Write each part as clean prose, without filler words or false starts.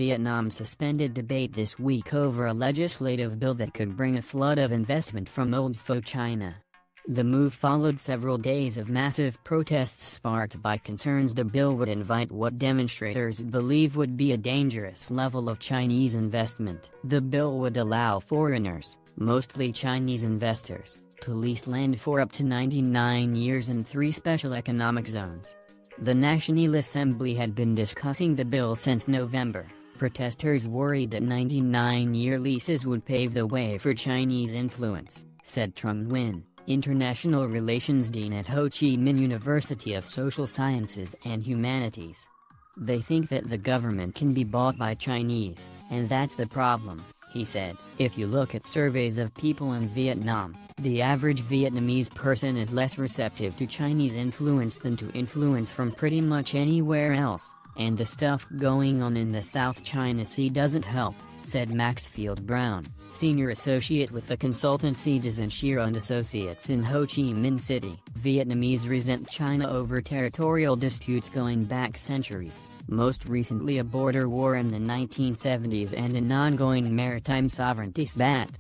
Vietnam suspended debate this week over a legislative bill that could bring a flood of investment from old foe China. The move followed several days of massive protests sparked by concerns the bill would invite what demonstrators believe would be a dangerous level of Chinese investment. The bill would allow foreigners, mostly Chinese investors, to lease land for up to 99 years in 3 special economic zones. The National Assembly had been discussing the bill since November. Protesters worried that 99-year leases would pave the way for Chinese influence, said Nguyễn, International Relations Dean at Ho Chi Minh University of Social Sciences and Humanities. They think that the government can be bought by Chinese, and that's the problem, he said. If you look at surveys of people in Vietnam, the average Vietnamese person is less receptive to Chinese influence than to influence from pretty much anywhere else, and the stuff going on in the South China Sea doesn't help, said Maxfield Brown, senior associate with the consultancy Demonstrators and Associates in Ho Chi Minh City. Vietnamese resent China over territorial disputes going back centuries, most recently a border war in the 1970s and an ongoing maritime sovereignty spat.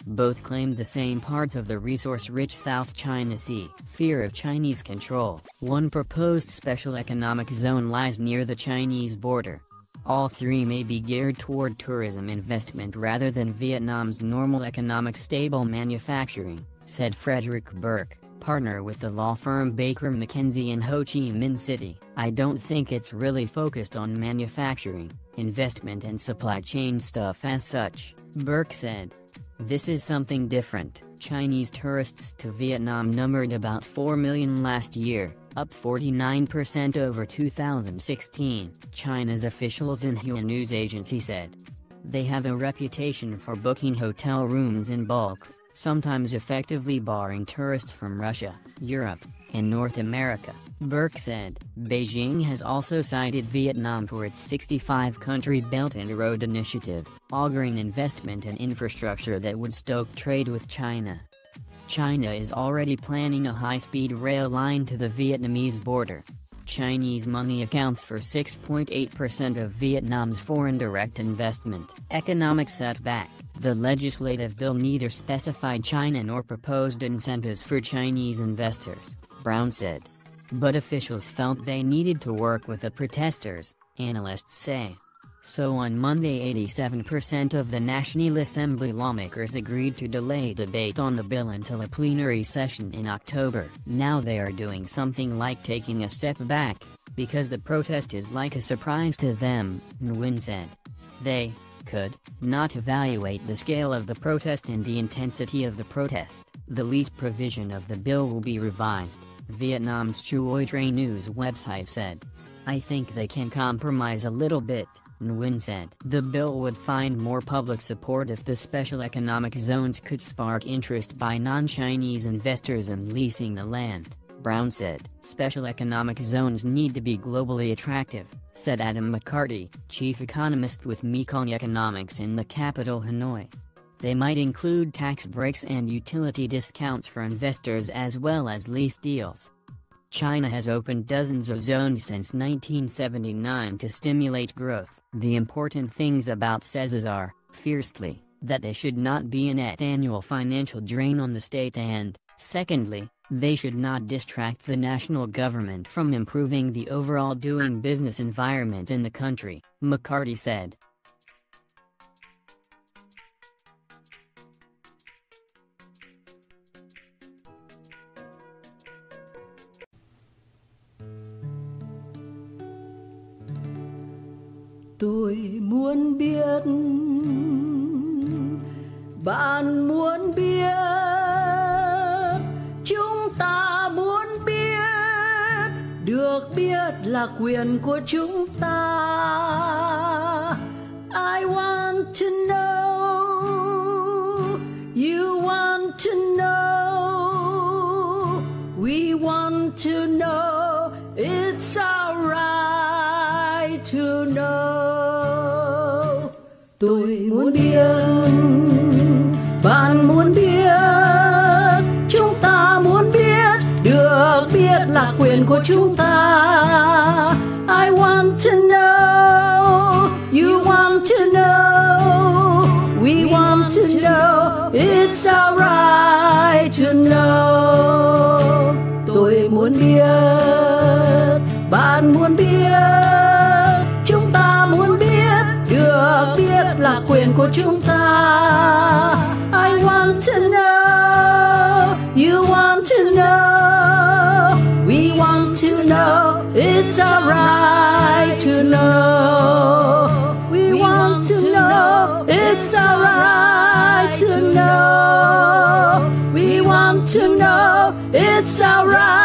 Both claimed the same parts of the resource-rich South China Sea. Fear of Chinese control. One proposed special economic zone lies near the Chinese border. All 3 may be geared toward tourism investment rather than Vietnam's normal economic stable manufacturing, said Frederick Burke, partner with the law firm Baker McKenzie in Ho Chi Minh City. I don't think it's really focused on manufacturing, investment and supply chain stuff as such, Burke said. This is something different. Chinese tourists to Vietnam numbered about 4 million last year, up 49% over 2016, China's officials in Hua news agency said. They have a reputation for booking hotel rooms in bulk, sometimes effectively barring tourists from Russia, Europe, and North America, Burke said. Beijing has also cited Vietnam for its 65-country Belt and Road Initiative, auguring investment in infrastructure that would stoke trade with China. China is already planning a high-speed rail line to the Vietnamese border. Chinese money accounts for 6.8% of Vietnam's foreign direct investment. Economic setback. The legislative bill neither specified China nor proposed incentives for Chinese investors, Brown said. But officials felt they needed to work with the protesters, analysts say. So on Monday 87% of the National Assembly lawmakers agreed to delay debate on the bill until a plenary session in October. Now they are doing something like taking a step back, because the protest is like a surprise to them, Nguyễn said. They could not evaluate the scale of the protest and the intensity of the protest. The lease provision of the bill will be revised, Vietnam's Chuoi Tray News website said. I think they can compromise a little bit, Nguyễn said. The bill would find more public support if the special economic zones could spark interest by non-Chinese investors in leasing the land, Brown said. Special economic zones need to be globally attractive, said Adam McCarty, chief economist with Mekong Economics in the capital Hanoi. They might include tax breaks and utility discounts for investors as well as lease deals. China has opened dozens of zones since 1979 to stimulate growth. The important things about CEZs are, firstly, that they should not be a net annual financial drain on the state and, secondly, they should not distract the national government from improving the overall doing business environment in the country, McCarty said. Tôi muốn biết, bạn muốn biết, chúng ta muốn biết, được biết là quyền của chúng ta. I want to know, you want to know, we want to know, it's our right to know. Tôi muốn biết, bạn muốn biết, chúng ta muốn biết, được biết là quyền của chúng ta. I want to know, You want to know, we want to know, it's alright to know. Tôi muốn biết, bạn muốn biết, chúng ta muốn biết, được biết là quyền của chúng ta. I want to know, you want to know, we want to know, it's alright to know. We want to know, it's alright to know. We want to know, it's alright.